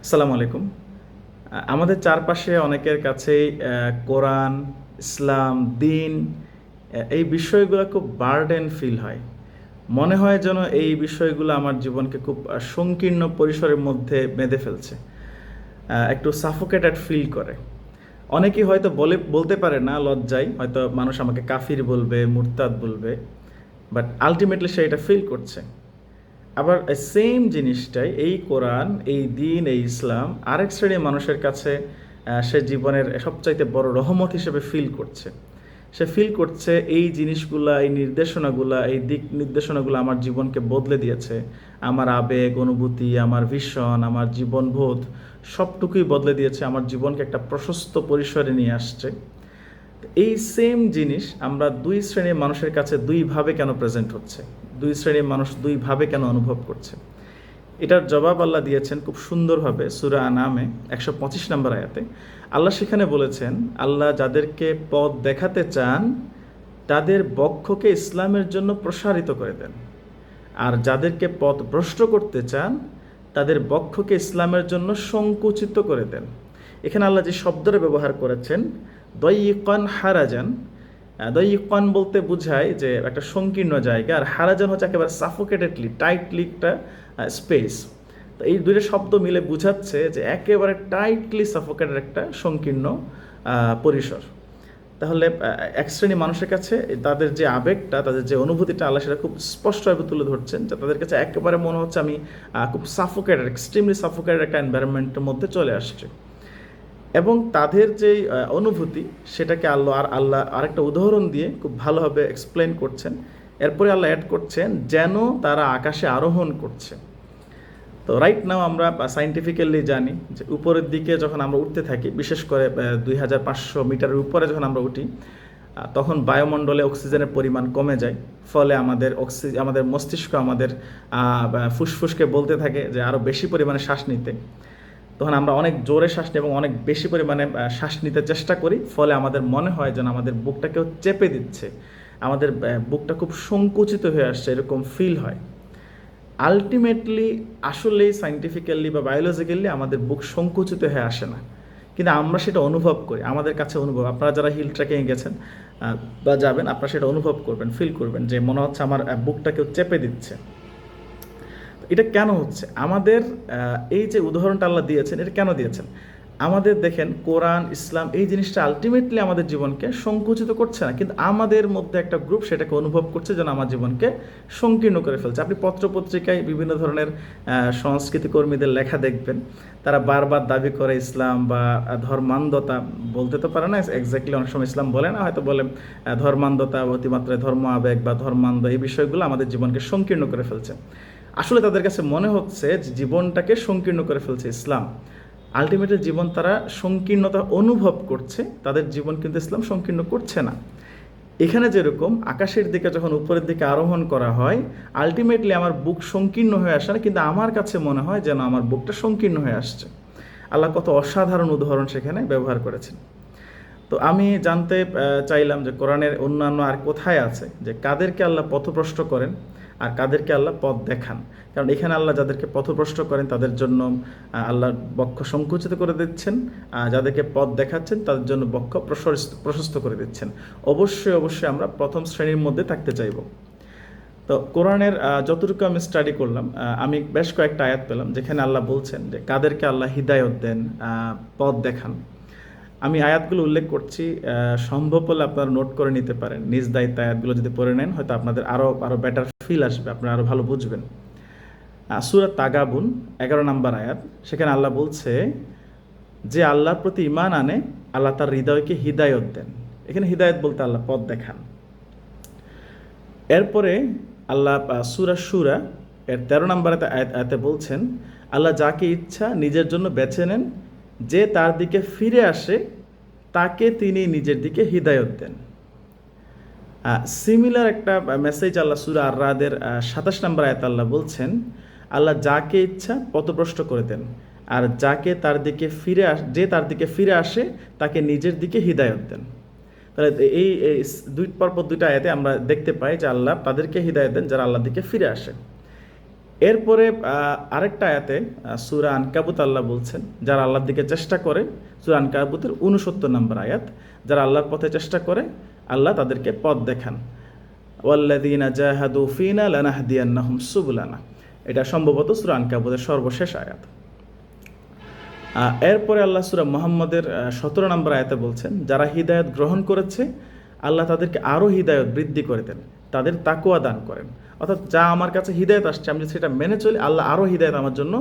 আসসালামু আলাইকুম। আমাদের চারপাশে অনেকের কাছেই কোরআন, ইসলাম, দ্বীন এই বিষয়গুলো খুব বার্ডেন ফিল হয়। মনে হয় যেন এই বিষয়গুলো আমার জীবনকে খুব সংকীর্ণ পরিসরের মধ্যে বেঁধে ফেলছে। একটু সাফোকেটেড ফিল করে। অনেকেই হয়তো বলতে পারে না লজ্জায়, হয়তো মানুষ আমাকে কাফির বলবে, মুরতাদ বলবে। বাট আল্টিমেটলি সে এটা ফিল করছে। আবার সেম জিনিসটাই এই কোরআন, এই দ্বীন, এই ইসলাম আরেক শ্রেণীর মানুষের কাছে সে জীবনের সবচাইতে বড় রহমত হিসেবে ফিল করছে। সে ফিল করছে এই জিনিসগুলা, এই নির্দেশনাগুলা, এই দিক নির্দেশনাগুলো আমার জীবনকে বদলে দিয়েছে। আমার আবেগ, অনুভূতি, আমার ভীষণ, আমার জীবনবোধ সবটুকুই বদলে দিয়েছে, আমার জীবনকে একটা প্রশস্ত পরিসরে নিয়ে আসছে। এই সেম জিনিস আমরা দুই শ্রেণীর মানুষের কাছে দুইভাবে কেন প্রেজেন্ট হচ্ছে, দুই শ্রেণীর মানুষ দুইভাবে কেন অনুভব করছে? এটার জবাব আল্লাহ দিয়েছেন খুব সুন্দরভাবে সূরা আনামে 125 নম্বর আয়াতে। আল্লাহ সেখানে বলেছেন, আল্লাহ যাদেরকে পথ দেখাতে চান তাদের বক্ষকে ইসলামের জন্য প্রসারিত করে দেন, আর যাদেরকে পথ ভ্রষ্ট করতে চান তাদের বক্ষকে ইসলামের জন্য সংকুচিত করে দেন। এখানে আল্লাহ যে শব্দটা ব্যবহার করেছেন দয়িকান হারাজান, দয়িকান বলতে বোঝায় যে একটা সংকীর্ণ জায়গা, আর হারাজান হচ্ছে একেবারে সাফোকেটেডলি টাইটলি একটা স্পেস। তো এই দুইটা শব্দ মিলে বোঝাচ্ছে যে একেবারে টাইটলি সাফোকেটেড একটা সংকীর্ণ পরিসর। তাহলে এক শ্রেণী মানুষের কাছে তাদের যে আবেগটা, তাদের যে অনুভূতিটা, আল্লাহ সেটা খুব স্পষ্টভাবে তুলে ধরছেন যে তাদের কাছে একেবারে মনে হচ্ছে আমি খুব সাফোকেটেড, এক্সট্রিমলি সাফোকেটেড একটা এনভায়রনমেন্টের মধ্যে চলে আসছে। এবং তাদের যেই অনুভূতি সেটাকে আল্লাহ আরেকটা উদাহরণ দিয়ে খুব ভালোভাবে এক্সপ্লেন করছেন। এরপরে আল্লাহ অ্যাড করছেন যেন তারা আকাশে আরোহণ করছে। তো রাইট নাও আমরা সাইন্টিফিক্যালি জানি যে উপরের দিকে যখন আমরা উঠতে থাকি, বিশেষ করে 2500 মিটারের উপরে যখন আমরা উঠি, তখন বায়ুমণ্ডলে অক্সিজেনের পরিমাণ কমে যায়। ফলে আমাদের মস্তিষ্ক আমাদের ফুসফুসকে বলতে থাকে যে আরও বেশি পরিমাণে শ্বাস নিতে। তখন আমরা অনেক জোরে শ্বাস নিই এবং অনেক বেশি পরিমাণে শ্বাস নিতে চেষ্টা করি। ফলে আমাদের মনে হয় যেন আমাদের বুকটা কেউ চেপে দিচ্ছে, আমাদের বুকটা খুব সংকুচিত হয়ে আসছে, এরকম ফিল হয়। আলটিমেটলি আসলেই সায়েন্টিফিক্যালি বা বায়োলজিক্যালি আমাদের বুক সংকুচিত হয়ে আসে না, কিন্তু আমরা সেটা অনুভব করি, আমাদের কাছে অনুভব। আপনারা যারা হিল ট্রেকিংয়ে গেছেন বা যাবেন, আপনারা সেটা অনুভব করবেন, ফিল করবেন যে মনে হচ্ছে আমার বুকটা কেউ চেপে দিচ্ছে। এটা কেন হচ্ছে? আমাদের এই যে উদাহরণটা আল্লাহ দিয়েছেন, এটা কেন দিয়েছেন? আমাদের দেখেন কোরআন, ইসলাম এই জিনিসটা আলটিমেটলি আমাদের জীবনকে সংকুচিত করছে না, কিন্তু আমাদের মধ্যে একটা গ্রুপ সেটাকে অনুভব করছে যেন আমার জীবনকে সংকীর্ণ করে ফেলছে। আপনি পত্রপত্রিকায় বিভিন্ন ধরনের সংস্কৃতি কর্মীদের লেখা দেখবেন, তারা বারবার দাবি করে ইসলাম বা ধর্মান্ধতা, বলতে তো পারে না এক্স্যাক্টলি, অনেক সময় ইসলাম বলে না, হয়তো বলে ধর্মান্ধতা, অতিমাত্রায় ধর্ম আবেগ বা ধর্মান্ধ, এই বিষয়গুলো আমাদের জীবনকে সংকীর্ণ করে ফেলছে। আসলে তাদের কাছে মনে হচ্ছে যে জীবনটাকে সংকীর্ণ করে ফেলছে ইসলাম। আলটিমেটলি জীবন তারা সংকীর্ণতা অনুভব করছে, তাদের জীবন কিন্তু ইসলাম সংকীর্ণ করছে না। এখানে যেরকম আকাশের দিকে যখন উপরের দিকে আরোহণ করা হয়, আলটিমেটলি আমার বুক সংকীর্ণ হয়ে আসে না, কিন্তু আমার কাছে মনে হয় যেন আমার বুকটা সংকীর্ণ হয়ে আসছে। আল্লাহ কত অসাধারণ উদাহরণ সেখানে ব্যবহার করেছেন। তো আমি জানতে চাইলাম যে কোরআনের অন্যান্য আর কোথায় আছে যে কাদেরকে আল্লাহ পথভ্রষ্ট করেন আর কাদেরকে আল্লাহ পথ দেখান। কারণ এখানে আল্লাহ যাদেরকে পথভ্রষ্ট করেন তাদের জন্য আল্লাহ বক্ষ সংকুচিত করে দিচ্ছেন, যাদেরকে পথ দেখাচ্ছেন তাদের জন্য বক্ষ প্রশস্ত করে দিচ্ছেন। অবশ্যই অবশ্যই আমরা প্রথম শ্রেণীর মধ্যে থাকতে চাইব। তো কোরআনের যতটুকু আমি স্টাডি করলাম, আমি বেশ কয়েকটা আয়াত পেলাম যেখানে আল্লাহ বলছেন যে কাদেরকে আল্লাহ হিদায়ত দেন, পথ দেখান। আমি আয়াতগুলো উল্লেখ করছি, সম্ভব হলে আপনারা নোট করে নিতে পারেন। নিজ দায়িত্ব আয়াতগুলো যদি পড়ে নেন, হয়তো আপনাদের আরও বেটার ফিল আসবে, আপনারা আরও ভালো বুঝবেন। সূরা তাগাবুন 11 নম্বর আয়াত, সেখানে আল্লাহ বলছে যে আল্লাহর প্রতি ঈমান আনে আল্লাহ তার হৃদয়কে হিদায়ত দেন। এখানে হিদায়ত বলতে আল্লাহ পথ দেখান। এরপরে আল্লাহ সূরা শুরা এর 13 নম্বর আয়াতে বলছেন আল্লাহ যাকে ইচ্ছা নিজের জন্য বেছে নেন, যে তার দিকে ফিরে আসে তাকে তিনি নিজের দিকে হিদায়ত দেন। সিমিলার একটা মেসেজ আল্লাহ সূরা আর রাদের 27 নম্বর আয়াতে আল্লাহ বলছেন আল্লাহ যাকে ইচ্ছা পথভ্রষ্ট করে দেন, আর যাকে তার দিকে যে তার দিকে ফিরে আসে তাকে নিজের দিকে হিদায়ত দেন। তাহলে এই পরপর দুইটা আয়াতে আমরা দেখতে পাই যে আল্লাহ তাদেরকে হিদায়ত দেন যারা আল্লাহর দিকে ফিরে আসে। এরপরে আরেকটা আয়াতে সূরা আনকাবুত আল্লাহ বলছেন, যারা আল্লাহর দিকে চেষ্টা করে, সূরা আনকাবুতের 69 নম্বর আয়াত, যারা আল্লাহর পথে চেষ্টা করে আল্লাহ তাদেরকে পথ দেখান। ওয়াল্লাযীনা জাহাদু ফীনা লানাহদিয়ান্নাহুম সুবুলানা। এটা সম্ভবত সূরা আনকাবুতের সর্বশেষ আয়াত। এরপরে আল্লাহ সূরা মুহাম্মদের 17 নম্বর আয়াতে বলছেন, যারা হিদায়াত গ্রহণ করেছে আল্লাহ তাদেরকে আরও হিদায়াত বৃদ্ধি করে দেন, তাদের তাকওয়া দান করেন। অর্থাৎ যা আমার কাছে হিদায়াত আসছে আমি যদি সেটা মেনে চলি, আল্লাহ আরও হিদায়াত আমার জন্য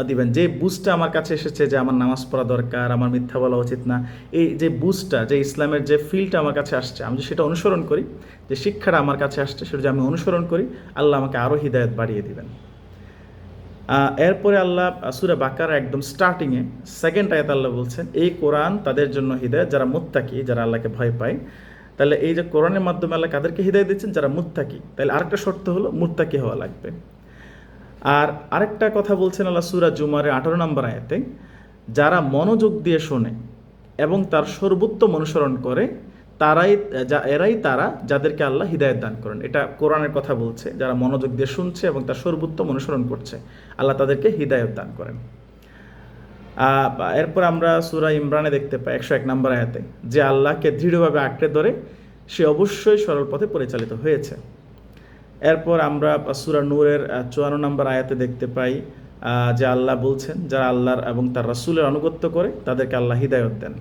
দিবেন। যে বুঝটা আমার কাছে এসেছে যে আমার নামাজ পড়া দরকার, আমার মিথ্যা বলা উচিত না, এই যে বুঝটা, যে ইসলামের যে ফিলটা আমার কাছে আসছে, আমি যদি সেটা অনুসরণ করি, যে শিক্ষাটা আমার কাছে আসছে সেটা যদি আমি অনুসরণ করি, আল্লাহ আমাকে আরও হিদায়াত বাড়িয়ে দিবেন। এরপরে আল্লাহ সূরা বাকারা একদম স্টার্টিংয়ে সেকেন্ড আয়াত আল্লাহ বলছেন, এই কোরআন তাদের জন্য হিদায়াত যারা মুত্তাকি, যারা আল্লাহকে ভয় পায়। তাহলে এই যে কোরআনের মাধ্যমে আল্লাহ কাদেরকে হিদায়াত দিচ্ছেন? যারা মুত্তাকি। তাহলে আরেকটা শর্ত হলো মুত্তাকি হওয়া লাগবে। আর আরেকটা কথা বলছেন আল্লাহ সূরা জুমারের 18 নম্বর আয়াতে, যারা মনোযোগ দিয়ে শোনে এবং তার সর্বোত্তম অনুসরণ করে এরাই তারা যাদেরকে আল্লাহ হিদায়াত দান করেন। এটা কোরআনের কথা বলছে, যারা মনোযোগ দিয়ে শুনছে এবং তার সর্বোত্তম অনুসরণ করছে আল্লাহ তাদেরকে হিদায়াত দান করেন। এরপর আমরা সূরা ইমরানে দেখতে পাই 101 নম্বর আয়াতে, যে আল্লাহকে দৃঢ়ভাবে আঁকড়ে ধরে সে অবশ্যই সরল পথে পরিচালিত হয়েছে। এরপর আমরা সূরা নূরের 54 নম্বর আয়াতে দেখতে পাই যে আল্লাহ বলছেন, যারা আল্লাহর এবং তার রাসূলের আনুগত্য করে তাদেরকে আল্লাহ হিদায়াত দেন।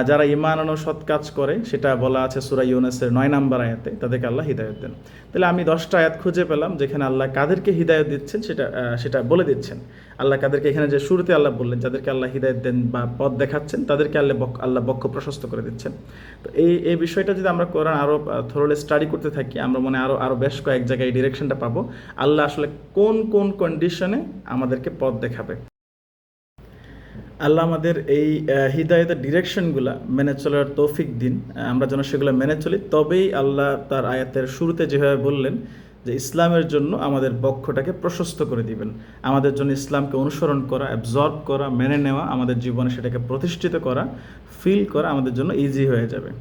যারা ঈমান আনো সৎ কাজ করে, সেটা বলা আছে সূরা ইউনূসের 9 নম্বর আয়াতে, তাদেরকে আল্লাহ হিদায়াত দেন। তাহলে আমি 10টা আয়াত খুঁজে পেলাম যেখানে আল্লাহ কাদেরকে হিদায়াত দিচ্ছেন সেটা বলে দিচ্ছেন। আল্লাহ কাদেরকে, এখানে যে শুরুতে আল্লাহ বললেন যাদেরকে আল্লাহ হিদায়াত দেন বা পথ দেখাচ্ছেন, তাদেরকে আল্লাহ বক্ষ প্রশস্ত করে দিচ্ছেন। তো এই বিষয়টা যদি আমরা কোরআন আরও থরোলি স্টাডি করতে থাকি, আমরা মনে আরও বেশ কয়েক জায়গায় এই ডিরেকশনটা পাবো, আল্লাহ আসলে কোন কোন কন্ডিশনে আমাদেরকে পথ দেখাবে। আল্লাহ আমাদের এই হিদায়াতের ডিরেকশনগুলো মেনে চলার তৌফিক দিন, আমরা যেন সেগুলো মেনে চলি। তবেই আল্লাহ তার আয়াতের শুরুতে যেভাবে বললেন যে ইসলামের জন্য আমাদের বক্ষটাকে প্রশস্ত করে দিবেন, আমাদের জন্য ইসলামকে অনুসরণ করা, অ্যাবজর্ব করা, মেনে নেওয়া, আমাদের জীবনে সেটাকে প্রতিষ্ঠিত করা, ফিল করা আমাদের জন্য ইজি হয়ে যাবে।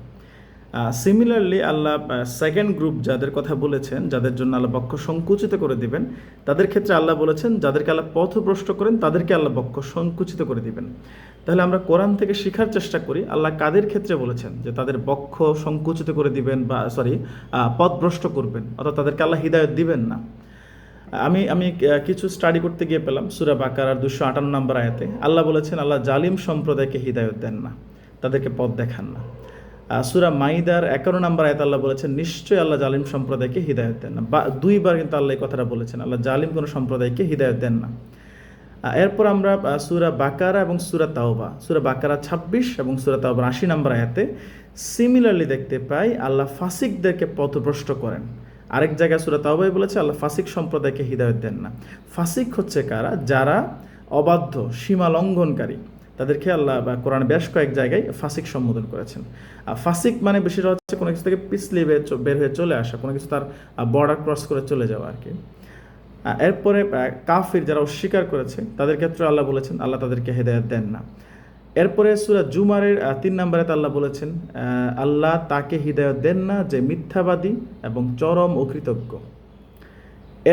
সিমিলারলি আল্লাহ সেকেন্ড গ্রুপ যাদের কথা বলেছেন, যাদের জন্য আল্লাহ বক্ষ সংকুচিত করে দিবেন, তাদের ক্ষেত্রে আল্লাহ বলেছেন যাদেরকে আল্লাহ পথভ্রষ্ট করেন তাদেরকে আল্লাহ বক্ষ সংকুচিত করে দিবেন। তাহলে আমরা কোরআন থেকে শেখার চেষ্টা করি আল্লাহ কাদের ক্ষেত্রে বলেছেন যে তাদের বক্ষ সংকুচিত করে দিবেন বা পথভ্রষ্ট করবেন, অর্থাৎ তাদেরকে আল্লাহ হিদায়াত দিবেন না। আমি কিছু স্টাডি করতে গিয়ে পেলাম সূরা বাকারার 258 নম্বর আয়াতে আল্লাহ বলেছেন আল্লাহ জালিম সম্প্রদায়কে হিদায়াত দেন না, তাদেরকে পথ দেখান না। সূরা মাইদার 51 নম্বর আয়াতে আল্লাহ বলেছেন নিশ্চয়ই আল্লাহ জালিম সম্প্রদায়কে হিদায়াত দেন না। দুইবার কিন্তু আল্লাহ এই কথাটা বলেছেন, আল্লাহ জালিম কোনো সম্প্রদায়কে হিদায়াত দেন না। এরপর আমরা সূরা বাকারা এবং সূরা তাওবা, সূরা বাকারা 26 এবং সূরা তাওবার 80 নম্বর আয়াতে সিমিলারলি দেখতে পাই আল্লাহ ফাসিকদেরকে পথভ্রষ্ট করেন। আরেক জায়গায় সূরা তাওবায় বলেছে আল্লাহ ফাসিক সম্প্রদায়কে হিদায়াত দেন না। ফাসিক হচ্ছে কারা? যারা অবাধ্য, সীমা লঙ্ঘনকারী, তাদেরকে আল্লাহ বা কোরআন বেশ কয়েক জায়গায় ফাসিক সম্বোধন করেছেন। ফাসিক মানে বেশিরভাগ হচ্ছে কোনো কিছু থেকে পিছলিয়ে বের হয়ে চলে আসা, কোনো কিছু তার বর্ডার ক্রস করে চলে যাওয়া আর কি। এরপরে কাফির যারা অস্বীকার করেছে তাদের ক্ষেত্রে আল্লাহ বলেছেন আল্লাহ তাদেরকে হেদায়েত দেন না। এরপরে সূরা জুমারের 3 নম্বরে আল্লাহ বলেছেন আল্লাহ তাকে হিদায়াত দেন না যে মিথ্যাবাদী এবং চরম অকৃতজ্ঞ।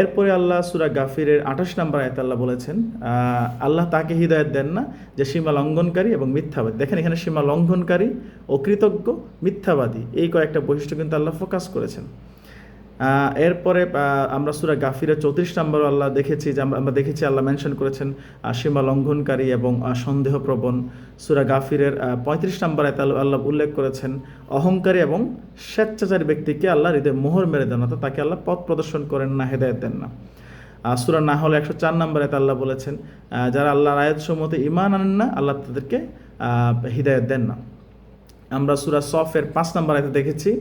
এরপরে আল্লাহ সূরা গাফিরের 28 নম্বর আয়াতে আল্লাহ বলেছেন আল্লাহ তাকে হিদায়াত দেন না যে সীমা লঙ্ঘনকারী এবং মিথ্যাবাদী। দেখেন এখানে সীমা লঙ্ঘনকারী, অকৃতজ্ঞ, মিথ্যাবাদী, এই কয়েকটা বৈশিষ্ট্য কিন্তু আল্লাহ ফোকাস করেছেন। এরপরে আমরা সূরা গাফিরের 34 নম্বর আল্লাহ দেখেছি যে আমরা দেখেছি আল্লাহ মেনশন করেছেন সীমা লঙ্ঘনকারী এবং সন্দেহপ্রবণ। সূরা গাফিরের 35 নম্বর আয়াতে আল্লাহ উল্লেখ করেছেন অহংকারী এবং স্বেচ্ছাচারী ব্যক্তিকে আল্লাহ হৃদয়ে মোহর মেরে দেন, অর্থাৎ তাকে আল্লাহ পথ প্রদর্শন করেন না, হেদায়েত দেন না। সূরা নাহল 104 নম্বর আয়াতে আল্লাহ বলেছেন যারা আল্লাহর আয়াতসমূহতে ঈমান আনেন না আল্লাহ তাদেরকে হিদায়েত দেন না। আমরা সূরা সফের 5 নম্বর আয়াতে দেখেছি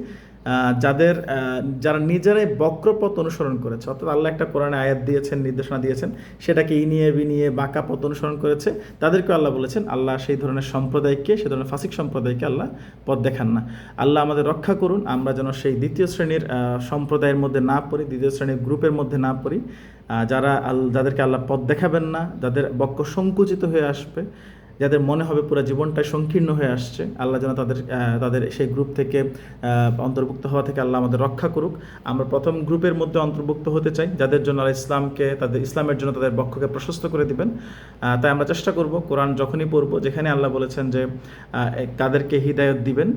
যারা নিজেরাই বক্রপথ অনুসরণ করেছে, অর্থাৎ আল্লাহ একটা কোরআনে আয়াত দিয়েছেন, নির্দেশনা দিয়েছেন, সেটাকে ইনিয়ে বিনিয়ে বাঁকা পথ অনুসরণ করেছে, তাদেরকে আল্লাহ বলেছেন আল্লাহ সেই ধরনের সম্প্রদায়কে, সেই ধরনের ফাসিক সম্প্রদায়কে আল্লাহ পথ দেখান না। আল্লাহ আমাদের রক্ষা করুন আমরা যেন সেই দ্বিতীয় শ্রেণীর সম্প্রদায়ের মধ্যে না পড়ি, দ্বিতীয় শ্রেণীর গ্রুপের মধ্যে না পড়ি, যাদেরকে আল্লাহ পথ দেখাবেন না, যাদের বক্ষ সংকুচিত হয়ে আসবে যাদের মনে হবে পুরো জীবনটা সংকীর্ণ হয়ে আসছে, আল্লাহ যেন তাদের সেই গ্রুপ থেকে অন্তর্ভুক্ত হওয়া থেকে আল্লাহ আমাদের রক্ষা করুক। আমরা প্রথম গ্রুপের মধ্যে অন্তর্ভুক্ত হতে চাই, যাদের জন্য আল্লাহ ইসলামের জন্য তাদের বক্ষকে প্রশস্ত করে দিবেন। তাই আমরা চেষ্টা করব কোরআন যখনই পড়ব, যেখানে আল্লাহ বলেছেন যে কাদেরকে হিদায়ত দিবেন,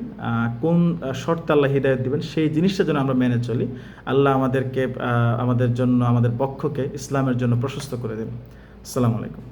কোন শর্তে আল্লাহ হিদায়ত দিবেন, সেই জিনিসটা যেন আমরা মেনে চলি। আল্লাহ আমাদের জন্য আমাদের পক্ষকে ইসলামের জন্য প্রশস্ত করে দেন। আসসালামু আলাইকুম।